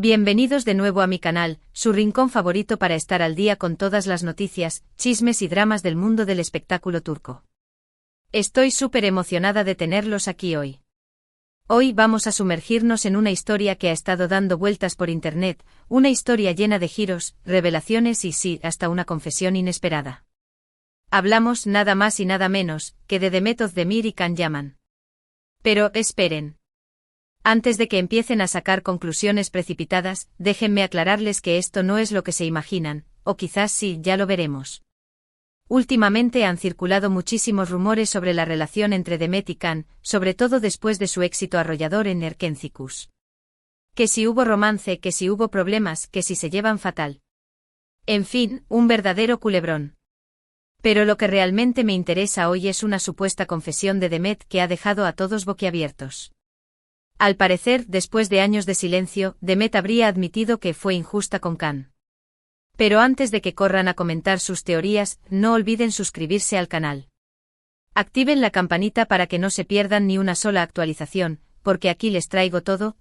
Bienvenidos de nuevo a mi canal, su rincón favorito para estar al día con todas las noticias, chismes y dramas del mundo del espectáculo turco. Estoy súper emocionada de tenerlos aquí hoy. Hoy vamos a sumergirnos en una historia que ha estado dando vueltas por internet, una historia llena de giros, revelaciones y sí, hasta una confesión inesperada. Hablamos nada más y nada menos que de Demet Özdemir y Can Yaman. Pero, esperen. Antes de que empiecen a sacar conclusiones precipitadas, déjenme aclararles que esto no es lo que se imaginan, o quizás sí, ya lo veremos. Últimamente han circulado muchísimos rumores sobre la relación entre Demet y Can, sobre todo después de su éxito arrollador en Erkenzicus. Que si hubo romance, que si hubo problemas, que si se llevan fatal. En fin, un verdadero culebrón. Pero lo que realmente me interesa hoy es una supuesta confesión de Demet que ha dejado a todos boquiabiertos. Al parecer, después de años de silencio, Demet habría admitido que fue injusta con Can. Pero antes de que corran a comentar sus teorías, no olviden suscribirse al canal. Activen la campanita para que no se pierdan ni una sola actualización, porque aquí les traigo todo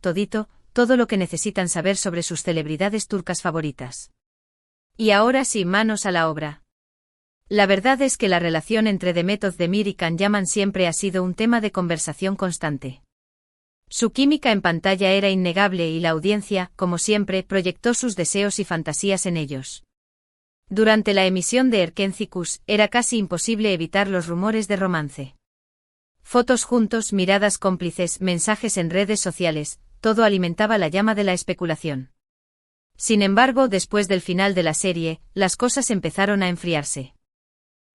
lo que necesitan saber sobre sus celebridades turcas favoritas. Y ahora sí, manos a la obra. La verdad es que la relación entre Demet Özdemir y Can Yaman siempre ha sido un tema de conversación constante. Su química en pantalla era innegable y la audiencia, como siempre, proyectó sus deseos y fantasías en ellos. Durante la emisión de Erkenzicus, era casi imposible evitar los rumores de romance. Fotos juntos, miradas cómplices, mensajes en redes sociales, todo alimentaba la llama de la especulación. Sin embargo, después del final de la serie, las cosas empezaron a enfriarse.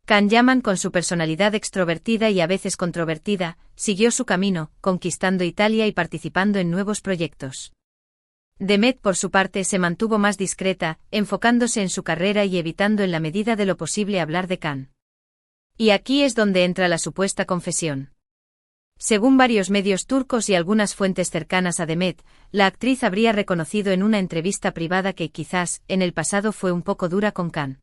Can Yaman, con su personalidad extrovertida y a veces controvertida, siguió su camino, conquistando Italia y participando en nuevos proyectos. Demet, por su parte, se mantuvo más discreta, enfocándose en su carrera y evitando en la medida de lo posible hablar de Can. Y aquí es donde entra la supuesta confesión. Según varios medios turcos y algunas fuentes cercanas a Demet, la actriz habría reconocido en una entrevista privada que quizás, en el pasado fue un poco dura con Can.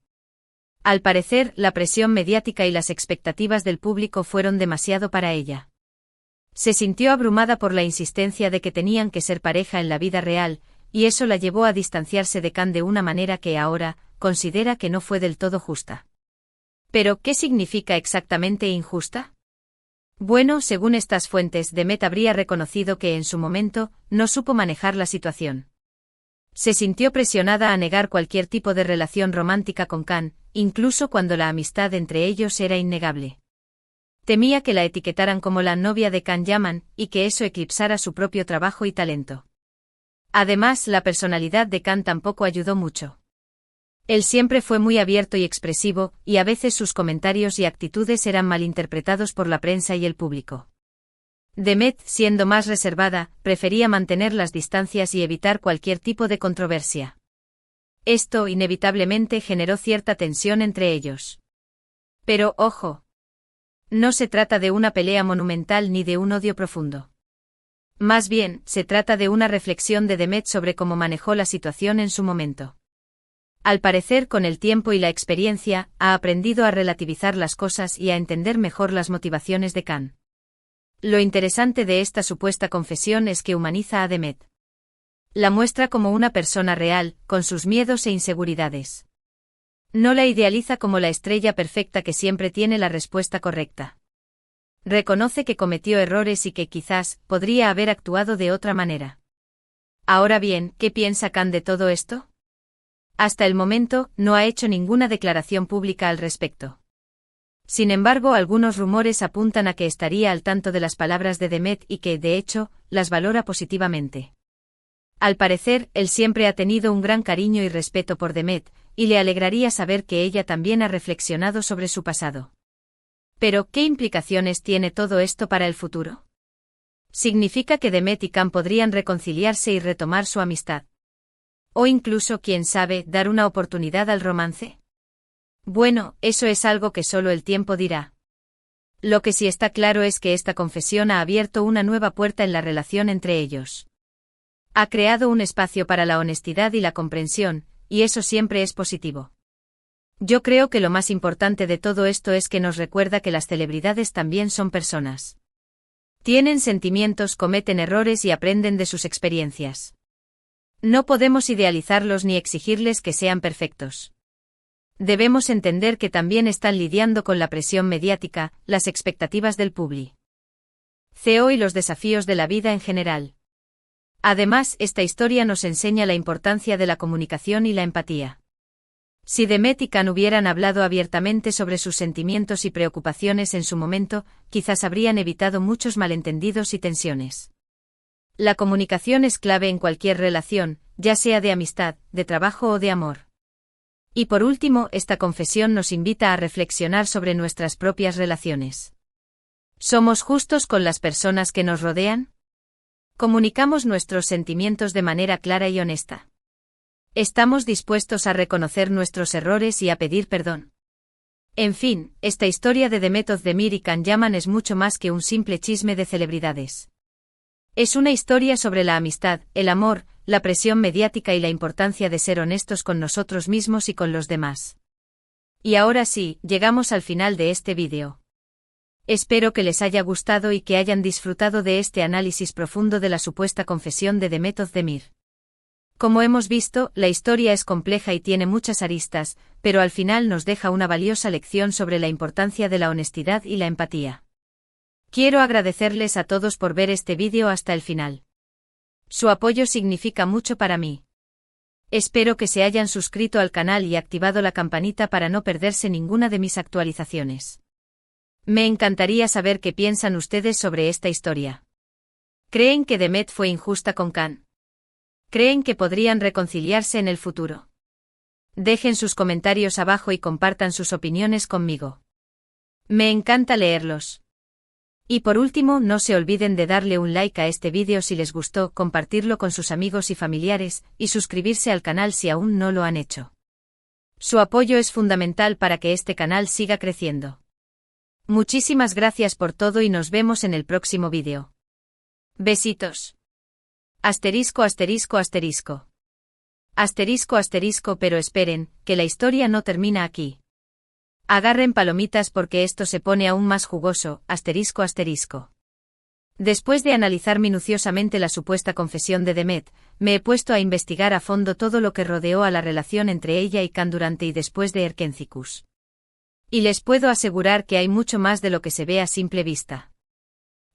Al parecer, la presión mediática y las expectativas del público fueron demasiado para ella. Se sintió abrumada por la insistencia de que tenían que ser pareja en la vida real, y eso la llevó a distanciarse de Can de una manera que ahora considera que no fue del todo justa. ¿Pero qué significa exactamente injusta? Bueno, según estas fuentes, Demet habría reconocido que en su momento no supo manejar la situación. Se sintió presionada a negar cualquier tipo de relación romántica con Can, incluso cuando la amistad entre ellos era innegable. Temía que la etiquetaran como la novia de Can Yaman, y que eso eclipsara su propio trabajo y talento. Además, la personalidad de Can tampoco ayudó mucho. Él siempre fue muy abierto y expresivo, y a veces sus comentarios y actitudes eran malinterpretados por la prensa y el público. Demet, siendo más reservada, prefería mantener las distancias y evitar cualquier tipo de controversia. Esto inevitablemente generó cierta tensión entre ellos. Pero, ojo. No se trata de una pelea monumental ni de un odio profundo. Más bien, se trata de una reflexión de Demet sobre cómo manejó la situación en su momento. Al parecer, con el tiempo y la experiencia, ha aprendido a relativizar las cosas y a entender mejor las motivaciones de Can. Lo interesante de esta supuesta confesión es que humaniza a Demet. La muestra como una persona real, con sus miedos e inseguridades. No la idealiza como la estrella perfecta que siempre tiene la respuesta correcta. Reconoce que cometió errores y que quizás podría haber actuado de otra manera. Ahora bien, ¿qué piensa Can de todo esto? Hasta el momento, no ha hecho ninguna declaración pública al respecto. Sin embargo, algunos rumores apuntan a que estaría al tanto de las palabras de Demet y que, de hecho, las valora positivamente. Al parecer, él siempre ha tenido un gran cariño y respeto por Demet, y le alegraría saber que ella también ha reflexionado sobre su pasado. Pero, ¿qué implicaciones tiene todo esto para el futuro? ¿Significa que Demet y Can podrían reconciliarse y retomar su amistad? ¿O incluso, quién sabe, dar una oportunidad al romance? Bueno, eso es algo que solo el tiempo dirá. Lo que sí está claro es que esta confesión ha abierto una nueva puerta en la relación entre ellos. Ha creado un espacio para la honestidad y la comprensión, y eso siempre es positivo. Yo creo que lo más importante de todo esto es que nos recuerda que las celebridades también son personas. Tienen sentimientos, cometen errores y aprenden de sus experiencias. No podemos idealizarlos ni exigirles que sean perfectos. Debemos entender que también están lidiando con la presión mediática, las expectativas del público y los desafíos de la vida en general. Además, esta historia nos enseña la importancia de la comunicación y la empatía. Si Demet y Can hubieran hablado abiertamente sobre sus sentimientos y preocupaciones en su momento, quizás habrían evitado muchos malentendidos y tensiones. La comunicación es clave en cualquier relación, ya sea de amistad, de trabajo o de amor. Y por último, esta confesión nos invita a reflexionar sobre nuestras propias relaciones. ¿Somos justos con las personas que nos rodean? ¿Comunicamos nuestros sentimientos de manera clara y honesta? ¿Estamos dispuestos a reconocer nuestros errores y a pedir perdón? En fin, esta historia de Demet Özdemir y Can Yaman es mucho más que un simple chisme de celebridades. Es una historia sobre la amistad, el amor, la presión mediática y la importancia de ser honestos con nosotros mismos y con los demás. Y ahora sí, llegamos al final de este vídeo. Espero que les haya gustado y que hayan disfrutado de este análisis profundo de la supuesta confesión de Demet Özdemir. Como hemos visto, la historia es compleja y tiene muchas aristas, pero al final nos deja una valiosa lección sobre la importancia de la honestidad y la empatía. Quiero agradecerles a todos por ver este vídeo hasta el final. Su apoyo significa mucho para mí. Espero que se hayan suscrito al canal y activado la campanita para no perderse ninguna de mis actualizaciones. Me encantaría saber qué piensan ustedes sobre esta historia. ¿Creen que Demet fue injusta con Can? ¿Creen que podrían reconciliarse en el futuro? Dejen sus comentarios abajo y compartan sus opiniones conmigo. Me encanta leerlos. Y por último, no se olviden de darle un like a este vídeo si les gustó, compartirlo con sus amigos y familiares, y suscribirse al canal si aún no lo han hecho. Su apoyo es fundamental para que este canal siga creciendo. Muchísimas gracias por todo y nos vemos en el próximo vídeo. Besitos. Asterisco asterisco asterisco. Asterisco asterisco, pero esperen, que la historia no termina aquí. Agarren palomitas porque esto se pone aún más jugoso, asterisco asterisco. Después de analizar minuciosamente la supuesta confesión de Demet, me he puesto a investigar a fondo todo lo que rodeó a la relación entre ella y Can durante y después de Erkenci. Y les puedo asegurar que hay mucho más de lo que se ve a simple vista.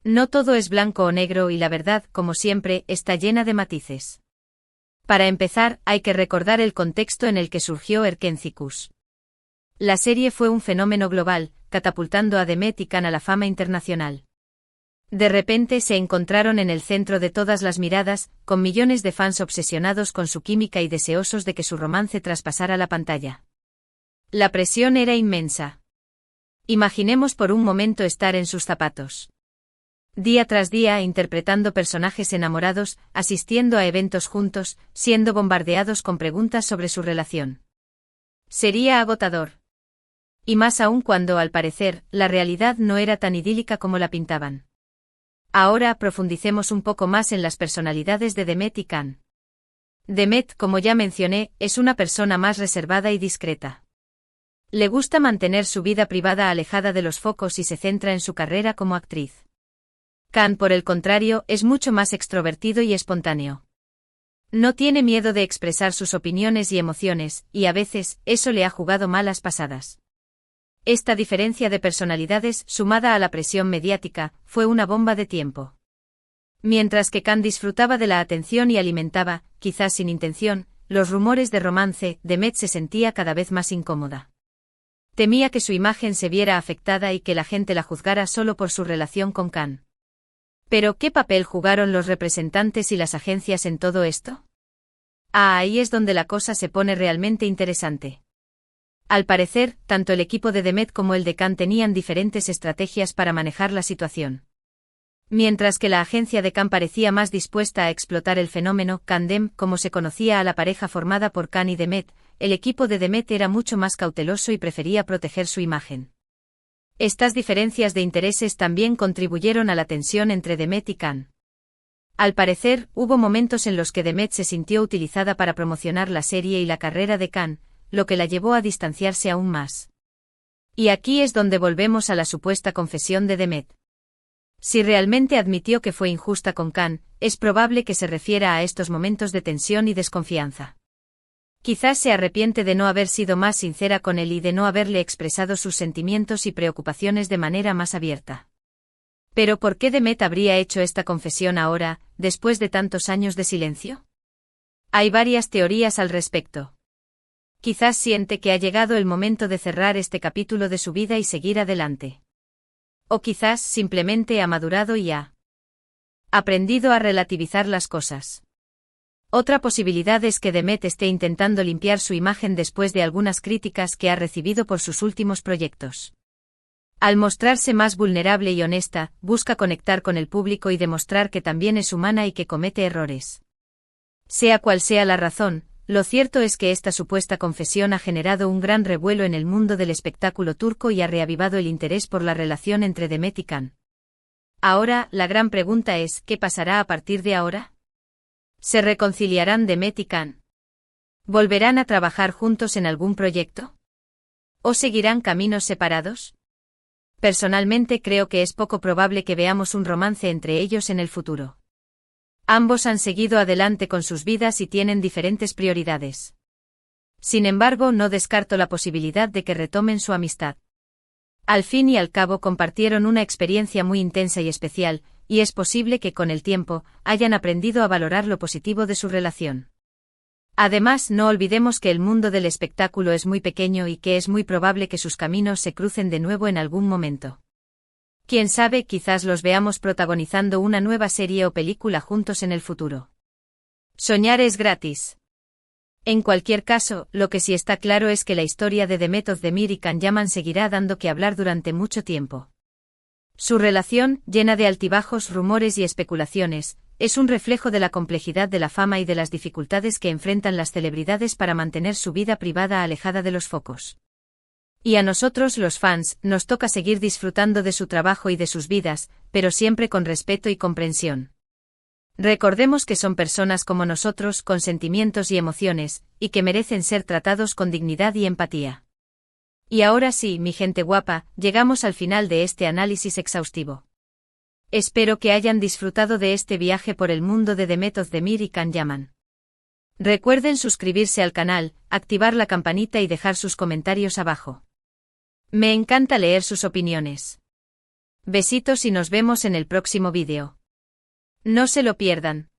No todo es blanco o negro y la verdad, como siempre, está llena de matices. Para empezar, hay que recordar el contexto en el que surgió Erkenci. La serie fue un fenómeno global, catapultando a Demet y Can a la fama internacional. De repente se encontraron en el centro de todas las miradas, con millones de fans obsesionados con su química y deseosos de que su romance traspasara la pantalla. La presión era inmensa. Imaginemos por un momento estar en sus zapatos. Día tras día interpretando personajes enamorados, asistiendo a eventos juntos, siendo bombardeados con preguntas sobre su relación. Sería agotador. Y más aún cuando, al parecer, la realidad no era tan idílica como la pintaban. Ahora profundicemos un poco más en las personalidades de Demet y Can. Demet, como ya mencioné, es una persona más reservada y discreta. Le gusta mantener su vida privada alejada de los focos y se centra en su carrera como actriz. Can, por el contrario, es mucho más extrovertido y espontáneo. No tiene miedo de expresar sus opiniones y emociones, y a veces, eso le ha jugado malas pasadas. Esta diferencia de personalidades, sumada a la presión mediática, fue una bomba de tiempo. Mientras que Can disfrutaba de la atención y alimentaba, quizás sin intención, los rumores de romance, Demet se sentía cada vez más incómoda. Temía que su imagen se viera afectada y que la gente la juzgara solo por su relación con Can. Pero, ¿qué papel jugaron los representantes y las agencias en todo esto? Ahí es donde la cosa se pone realmente interesante. Al parecer, tanto el equipo de Demet como el de Can tenían diferentes estrategias para manejar la situación. Mientras que la agencia de Can parecía más dispuesta a explotar el fenómeno Candem, como se conocía a la pareja formada por Can y Demet, el equipo de Demet era mucho más cauteloso y prefería proteger su imagen. Estas diferencias de intereses también contribuyeron a la tensión entre Demet y Can. Al parecer, hubo momentos en los que Demet se sintió utilizada para promocionar la serie y la carrera de Can, lo que la llevó a distanciarse aún más. Y aquí es donde volvemos a la supuesta confesión de Demet. Si realmente admitió que fue injusta con Khan, es probable que se refiera a estos momentos de tensión y desconfianza. Quizás se arrepiente de no haber sido más sincera con él y de no haberle expresado sus sentimientos y preocupaciones de manera más abierta. Pero ¿por qué Demet habría hecho esta confesión ahora, después de tantos años de silencio? Hay varias teorías al respecto. Quizás siente que ha llegado el momento de cerrar este capítulo de su vida y seguir adelante. O quizás simplemente ha madurado y ha aprendido a relativizar las cosas. Otra posibilidad es que Demet esté intentando limpiar su imagen después de algunas críticas que ha recibido por sus últimos proyectos. Al mostrarse más vulnerable y honesta, busca conectar con el público y demostrar que también es humana y que comete errores. Sea cual sea la razón, lo cierto es que esta supuesta confesión ha generado un gran revuelo en el mundo del espectáculo turco y ha reavivado el interés por la relación entre Demet y Khan. Ahora, la gran pregunta es, ¿qué pasará a partir de ahora? ¿Se reconciliarán Demet y Khan? ¿Volverán a trabajar juntos en algún proyecto? ¿O seguirán caminos separados? Personalmente creo que es poco probable que veamos un romance entre ellos en el futuro. Ambos han seguido adelante con sus vidas y tienen diferentes prioridades. Sin embargo, no descarto la posibilidad de que retomen su amistad. Al fin y al cabo compartieron una experiencia muy intensa y especial, y es posible que con el tiempo hayan aprendido a valorar lo positivo de su relación. Además, no olvidemos que el mundo del espectáculo es muy pequeño y que es muy probable que sus caminos se crucen de nuevo en algún momento. Quién sabe, quizás los veamos protagonizando una nueva serie o película juntos en el futuro. Soñar es gratis. En cualquier caso, lo que sí está claro es que la historia de Demet Özdemir y Can Yaman seguirá dando que hablar durante mucho tiempo. Su relación, llena de altibajos, rumores y especulaciones, es un reflejo de la complejidad de la fama y de las dificultades que enfrentan las celebridades para mantener su vida privada alejada de los focos. Y a nosotros los fans, nos toca seguir disfrutando de su trabajo y de sus vidas, pero siempre con respeto y comprensión. Recordemos que son personas como nosotros, con sentimientos y emociones, y que merecen ser tratados con dignidad y empatía. Y ahora sí, mi gente guapa, llegamos al final de este análisis exhaustivo. Espero que hayan disfrutado de este viaje por el mundo de Demet Özdemir y Can Yaman. Recuerden suscribirse al canal, activar la campanita y dejar sus comentarios abajo. Me encanta leer sus opiniones. Besitos y nos vemos en el próximo vídeo. No se lo pierdan.